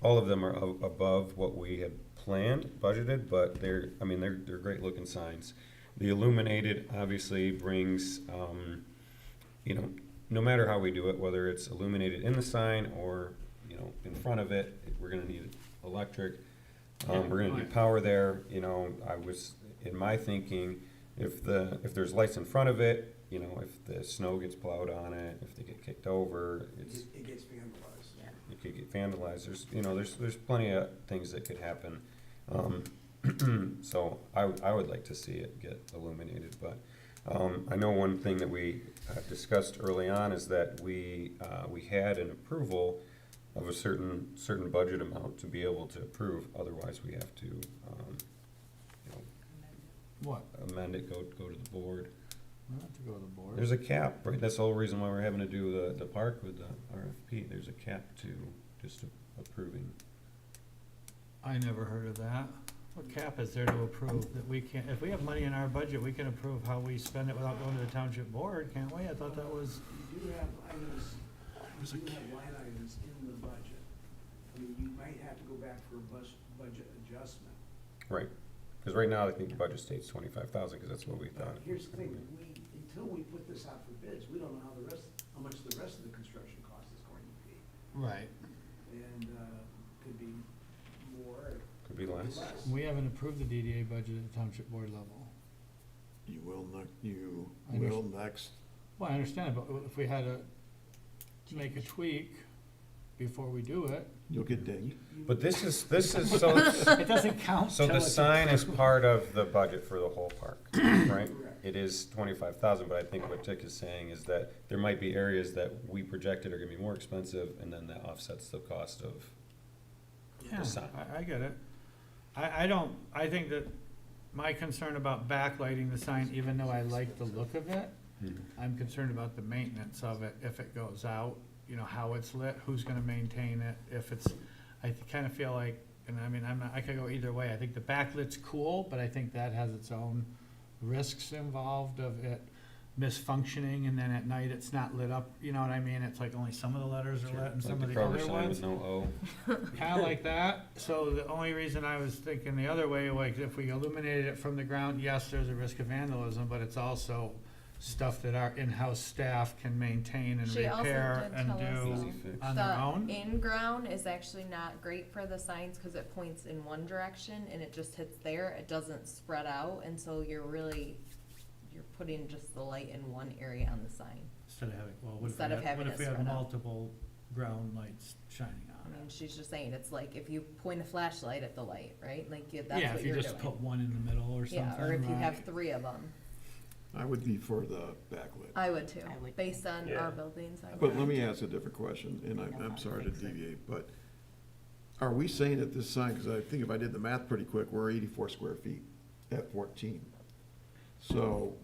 all of them are above what we had planned, budgeted, but they're great looking signs. The illuminated obviously brings, no matter how we do it, whether it's illuminated in the sign or, in front of it, we're gonna need electric. We're gonna need power there. I was, in my thinking, if there's lights in front of it, if the snow gets plowed on it, if they get kicked over, It gets vandalized. it could get vandalized. There's plenty of things that could happen. So I would like to see it get illuminated, but I know one thing that we discussed early on is that we had an approval of a certain budget amount to be able to approve. Otherwise, we have to What? amend it, go to the board. We don't have to go to the board. There's a cap, right? That's the whole reason why we're having to do the park with the RFP. There's a cap to just approving. I never heard of that. What cap is there to approve that we can't, if we have money in our budget, we can approve how we spend it without going to the township board, can't we? I thought that was, You do have items, you do have line items in the budget. I mean, you might have to go back for a budget adjustment. Right. Because right now, I think the budget state's 25,000, because that's what we thought. Here's the thing, until we put this out for bids, we don't know how much the rest of the construction cost is going to be. right. And, could be more, Could be less. We haven't approved the DDA budget at the township board level. You will I next. Well, I understand, but if we had to make a tweak before we do it, You'll get dinged. But this is so. it doesn't count. So till the it's sign is approved. part of the budget for the whole park, right? correct. It is 25,000, but I think what Tick is saying is that there might be areas that we projected are gonna be more expensive, and then that offsets the cost of Yeah, the sign. I get it. I think that my concern about backlighting the sign, even though I like the look of it, I'm concerned about the maintenance of it, if it goes out, how it's lit, who's gonna maintain it, I kinda feel like, and I could go either way, I think the backlit's cool, but I think that has its own risks involved of it misfunctioning, and then at night it's not lit up, you know what I mean? It's like only some of the letters are lit and some Like of the the Kroger other sign ones. with no O. Kinda like that, so the only reason I was thinking the other way, like if we illuminated it from the ground, yes, there's a risk of vandalism, but it's also stuff that our in-house staff can maintain and She also repair did and tell us, do Easy fix. on their own. The in-ground is actually not great for the signs, cause it points in one direction and it just hits there, it doesn't spread out, and so you're putting just the light in one area on the sign. Instead of having, well, Instead of having what if it we have spread out. multiple ground lights shining I on mean, it? she's just saying, it's like if you point a flashlight at the light, right, like, that's Yeah, what if you you're just doing. put one in the middle or something, Yeah, or if you have right? 3 of them, I would be for the backlit. I would too, I would based on Yeah. our buildings, I would. But let me ask a different question, and I'm sorry to deviate, but are we saying that this sign, because I think if I did the math pretty quick, we're 84 square feet at 14. So,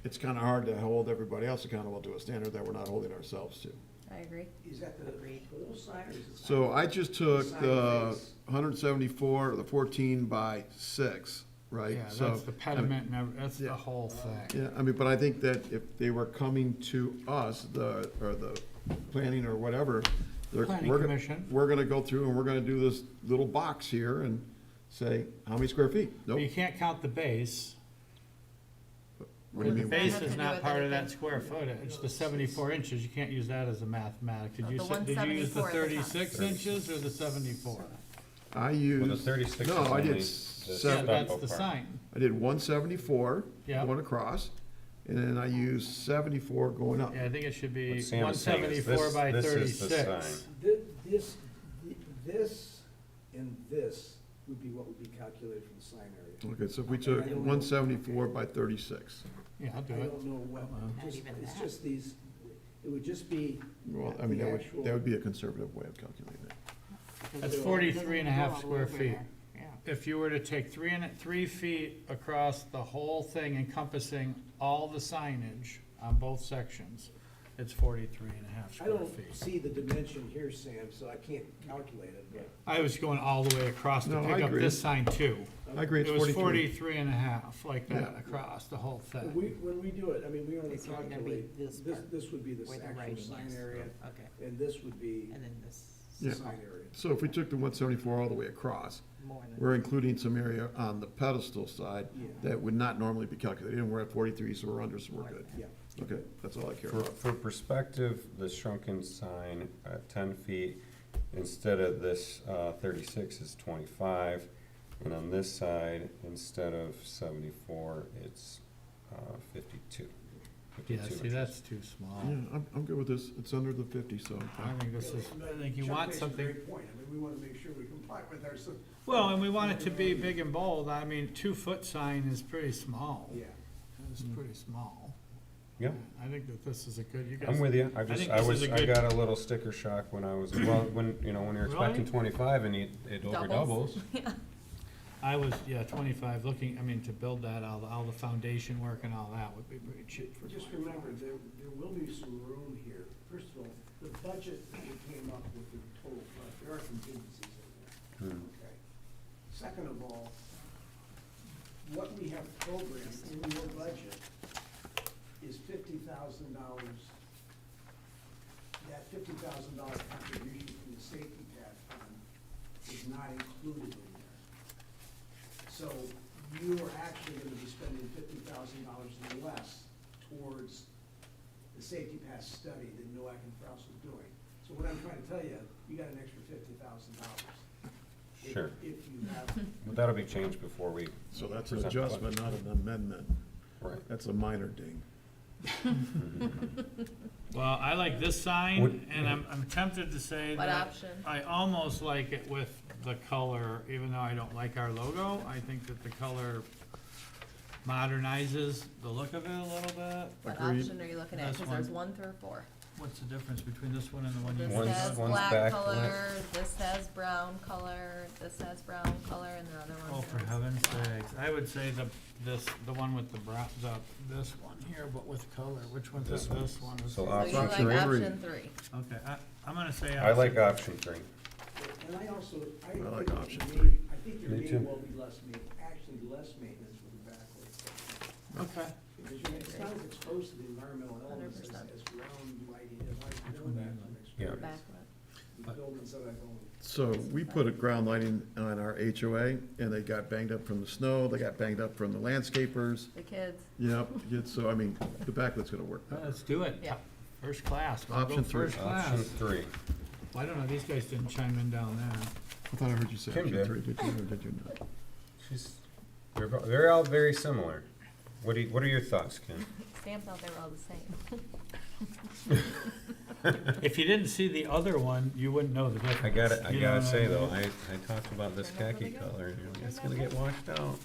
it's kind of hard to hold everybody else accountable to a standard that we're not holding ourselves to. I agree. Is that the whole sign or is it? So I just took Sign the face. 174, the 14 by 6, right? Yeah, So, that's the pediment and that's the yeah. whole thing. Yeah, but I think that if they were coming to us, or the planning or whatever, Planning we're commission. we're gonna go through and we're gonna do this little box here and say, how many square feet? But Nope. you can't count the base. What do you The mean? base Nothing is to do not with part of that anything. square footage, the 74 inches, you can't use that as a mathematic. Did No, you the did you use the 174 at the top. 36 inches or the 74? I Well, the used, 36 no, is I only did the Yeah, seven, that's stucco the part. sign. I did 174 Yeah. going across, and then I used 74 going up. Yeah, I think it should be What Sam is saying is 174 this- by this is the 36. sign. This and this would be what would be calculated from the sign area. Okay, so if we took 174 by 36, Yeah, I'll do I it. don't know what, Not just, even it's that. just these, it would just be, well, The that actual- would be a conservative way of calculating it. That's It 43 and a half doesn't go all the way square over feet. there. Yeah. If you were to take 3 feet across the whole thing encompassing all the signage on both sections, it's 43 and a half I square don't feet. see the dimension here, Sam, so I can't calculate it, but. I was going all the way across to No, I pick up agree. this sign too. I agree, it's It was 43. 43 and a half, like that, Yeah. across the whole thing. When we do it, I mean, we only It's only gonna be calculate, this this, part, this would be the where the actual writing sign is. area, Okay, and this would be and then this, the Yeah. sign area. So if we took the 174 all the way across, more than. we're including some area on the pedestal side Yeah. that would not normally be calculated, and we're at 43, so we're under, so we're good. Yeah. Okay, that's all I care For, about. for perspective, the shrunken sign at 10 feet, instead of this 36 is 25. And on this side, instead of 74, it's 52. Yeah, 52 see, inches. that's too small. Yeah, I'm good with this. It's under the 50, so. I think this is, I think you Chuck want makes a something, great point, I mean, we wanna make sure we comply with our. well, and we want it to be big and bold. I mean, 2-foot sign is pretty small. Yeah. It's pretty small. Yeah, I think that this is a good, you guys. I'm with you. I I think this is a I good- got a little sticker shock when I was, well, when, you know, when you're expecting Really? 25 and it over doubles. I was, yeah, 25, looking, I mean, to build that, all the foundation work and all that would be pretty cheap for. Just remember, there will be some room here. First of all, the budget that we came up with, the total, there are contingencies in there. Hmm. Okay. Second of all, what we have programmed in your budget is $50,000. That $50,000 contribution from the safety pad fund is not included in there. So you are actually gonna be spending $50,000 less towards the safety pass study that NOAC and Kraus is doing. So what I'm trying to tell you, you got an extra $50,000. Sure. If you have, But that'll be changed before we. So that's an present the budget. adjustment, not an amendment. Right. That's a minor ding. Well, I like this sign, Would- and I'm tempted to say What that option? I almost like it with the color, even though I don't like our logo. I think that the color modernizes the look of it a little bit. What Agreed. option are you looking at? This Cause there's one. 1 through 4. What's the difference between this one and the one you This One's- has one's black backlit. color, this has brown color, this has brown color, and the other one Oh, has. for heaven's sakes, I would say the one with the brown, this one here, but with color, which one's This this one. one? Is- So So you option like three. option 3. Okay, I'm gonna say. I like option- option 3. and I also, I I like think option it 3. may- I think there Me may too. well be less actually less maintenance with the backlit. Okay. Because it's not as exposed to the environmental elements as 100%. ground lighting is. I know that from Yeah. experience. Backlit. The buildings that I've owned. So we put a ground lighting on our HOA, and they got banged up from the snow, they got banged up from the landscapers. The kids. Yep, so, I mean, the backlight's gonna work better. Let's do it. Yeah. First class. We'll go Option three. First class. Option 3. Well, I don't know, these guys didn't chime in down there. I thought I heard you say Kim option did. 3, did you, or did you not? They're all very similar. What are your thoughts, Ken? Sam thought they were all the same. If you didn't see the other one, you wouldn't know the difference. I gotta You know what I say though, mean? I talked about this khaki color, and you're like, it's gonna get washed out.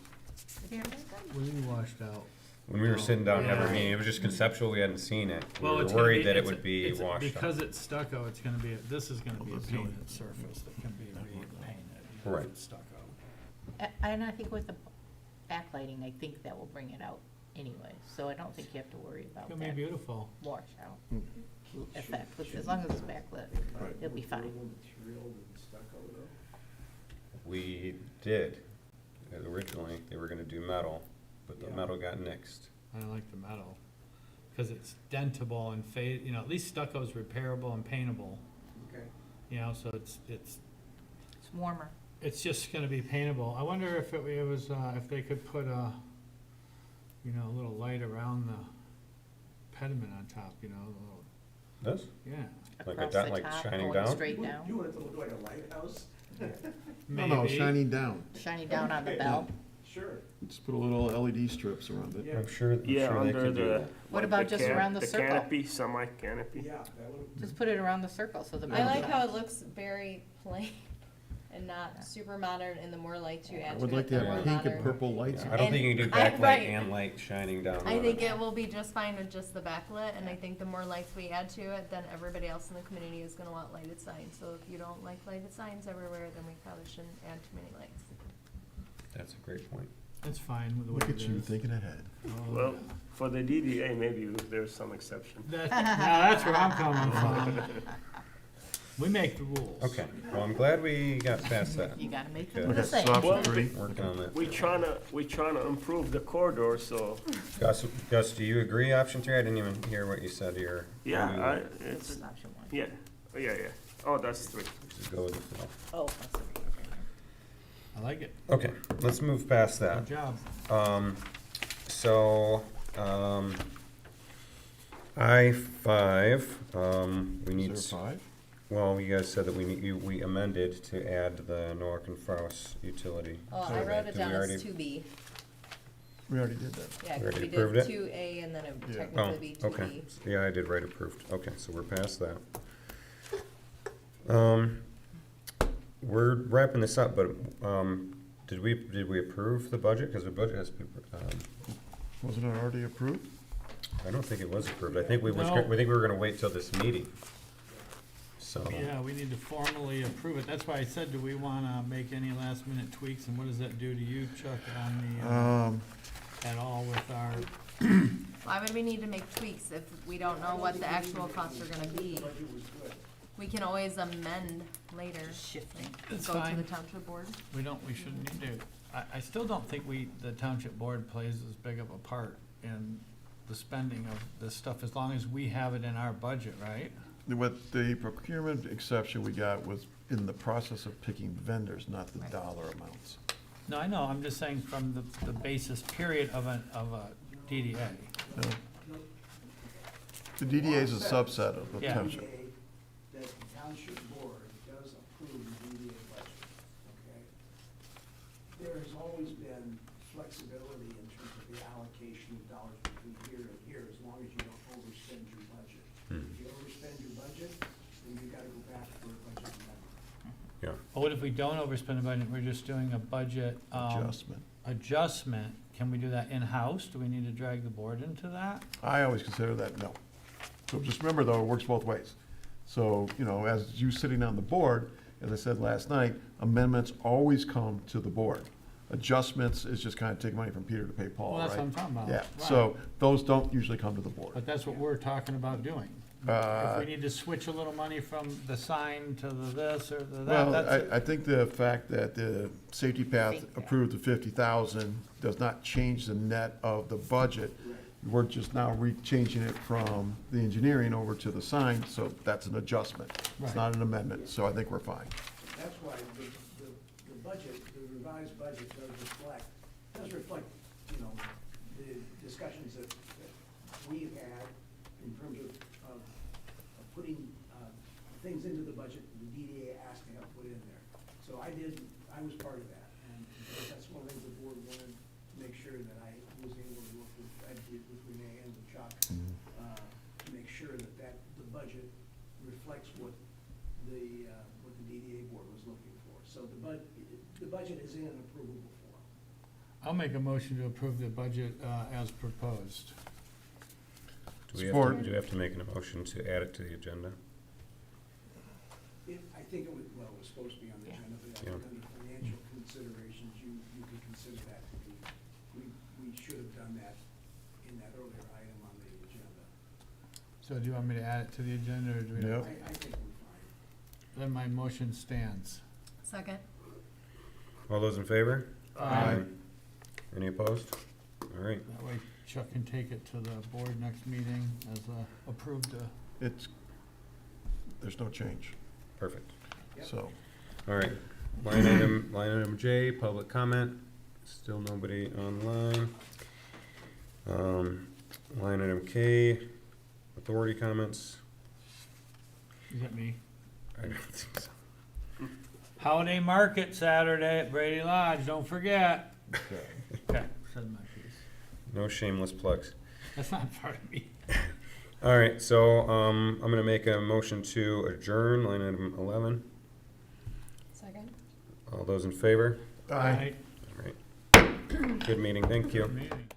What do you washed out? When we were sitting down having a Yeah. meeting, it was just conceptual, we hadn't seen it. We Well, were it's gonna worried that it it's- would be it's- washed Because out. it's stucco, it's gonna be, this is gonna be a Well, that's the only- painted surface that can be repainted. Right. It's stucco. And I think with the backlighting, I think that will bring it out anyway, so I don't think you have to worry about It's gonna be that beautiful. washout Hmm. effect, which as long as it's backlit, Right. it'll be fine. Durable material and stucco though. We did. Originally, they were gonna do metal, but the Yeah. metal got nixed. I like the metal, cause it's dentable and you know, at least stucco's repairable and paintable, Okay. you know, so it's It's warmer. It's just gonna be paintable. I wonder if it was, if they could put a, you know, a little light around the pediment on top, you know, a little, This? yeah. Like a Across dot- the like top, shining going down? straight down, You want it to look like a lighthouse? No, no, Maybe. shining down. shining down on the bell. Sure. Just put a little LED strips around it. Yeah. I'm sure they Yeah, could under do the. that. What like about just around the circle? canopy, semi-canopy. Yeah, that would. Just put it around the circle so the I bell like how it shines. looks very plain. and not super modern, and the more lights you I add would to like it, to the more have pink and modern. purple lights. I don't think you can do And- backlight right. and light shining down on I it. think it will be just fine with just the backlit, and I think the more lights we add to it, then everybody else in the community is gonna want lighted signs. So if you don't like lighted signs everywhere, then we probably shouldn't add too many lights. That's a great point. That's fine with the way Look it at you is. thinking ahead. Oh, Well, for the DDA, maybe there's some exception. Now that's where I'm coming from. We make the rules. Okay, well, I'm glad we got past that. You gotta make them Okay, the same. so option Well, three. Working on that. We tryna improve the corridor, so, Gus, do you agree, option three? I didn't even hear what you said here. yeah, This it's, is option one. yeah. Oh, that's three. Just go with the flow. Oh, that's okay, okay. I like it. Okay, let's move past that. Good job. So, I-5, we Is need, there five? well, you guys said that we amended to add the Nork and Frous utility. Oh, I survey. wrote it Did we down already- as 2B. We already did that. Yeah, We 'cause already we approved did it? 2A and then it would Yeah. Oh, technically be 2B. okay. Yeah, I did write approved. Okay, so we're past that. We're wrapping this up, but, did we approve the budget? Because the budget has to be, Wasn't it already approved? I don't think it was approved. I think we No. we were gonna wait till this meeting. So, Yeah, we need to formally approve it. That's why I said, do we wanna make any last minute tweaks, and what does that do to you, Chuck, on the, at all with our, Why would we need to make tweaks if we don't know what the actual costs are gonna be? We can always amend later. Shifting. It's Go to fine. the township board. we shouldn't need to. I still don't think the township board plays as big of a part in the spending of this stuff, as long as we have it in our budget, right? What the procurement exception we got was in the process of picking vendors, not the Right. dollar amounts. No, I know, I'm just saying from the basis period of a DDA. No. The DDA is a subset of the Yeah. township. That the township board does approve the DDA budget, okay? There has always been flexibility in terms of the allocation of dollars between here and here, as long as you don't overspend your budget. If you overspend your budget, then you've gotta go back for a budget amendment. yeah. But what if we don't overspend the budget, we're just doing a budget, Adjustment. adjustment? Can we do that in-house? Do we need to drag the board into that? I always consider that no. So just remember though, it works both ways. So, you know, as you sitting on the board, as I said last night, amendments always come to the board. Adjustments is just kind of take money from Peter to pay Paul, Well, right? that's what I'm talking about. Yeah, Right. so those don't usually come to the board. But that's what we're talking about doing. If Uh, we need to switch a little money from the sign to the this or the that, Well, that's, I think the fact that the safety path Safety path. approved the 50,000 does not change the net of the budget. We're just now changing it from the engineering over to the sign, so that's an adjustment. It's Right. not an amendment, so I think we're fine. That's why the budget, the revised budget does reflect, you know, the discussions that we've had in terms of putting, things into the budget the DDA asked to have put in there. So I was part of that, and because that's one of the things the board wanted to make sure that I was able to work with, with Renee and with Chuck, to make sure that the budget reflects what the DDA board was looking for. So the budget is in an approvable form. I'll make a motion to approve the budget, as proposed. Support. Do we have to make an emotion to add it to the agenda? I think it was, well, it was supposed to be on the agenda, but I think under financial considerations, you could consider that to be, we should have done that in that earlier item on the agenda. So do you want me to add it to the agenda, or do we? Yep. I think we're fine. Then my motion stands. Second. All those in favor? Aye. Any opposed? All right. That way Chuck can take it to the board next meeting as approved. There's no change, Perfect. so. All right. Line item J, public comment. Still nobody online. Line item K, authority comments. Is that me? I don't think so. Holiday market Saturday at Brady Lodge, don't forget. Okay, said my piece. No shameless plugs. That's not part of me. All right, so I'm gonna make a motion to adjourn, line item 11. Second. All those in favor? Aye. All right. Good meeting, thank you. Meeting.